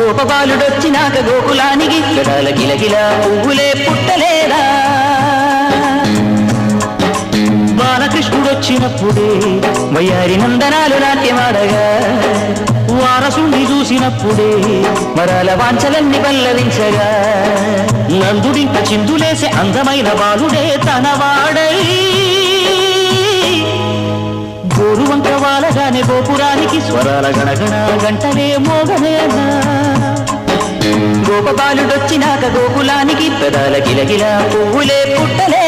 గోపబాలుడొచ్చినాక గోకులానికి గడాల గిలగిల పువ్వులే పుట్టలేదా బాలకృష్ణుడొచ్చినప్పుడే వయ్యారి నందనాలు నాట్యమాడగా వారసుని చూసినప్పుడే మరాల వాంఛలన్నీ పల్లవించగా నందుడింక చిందులేసే అందమైన బాలుడే తనవాడై గోరువంక వాలగానే గోపురానికి స్వరాల గణగణ గంటలే మోగనేనా గోపబాలుడొచ్చినాక గోకులానికి పెదాల గిలగిల పువ్వులే పుట్టలే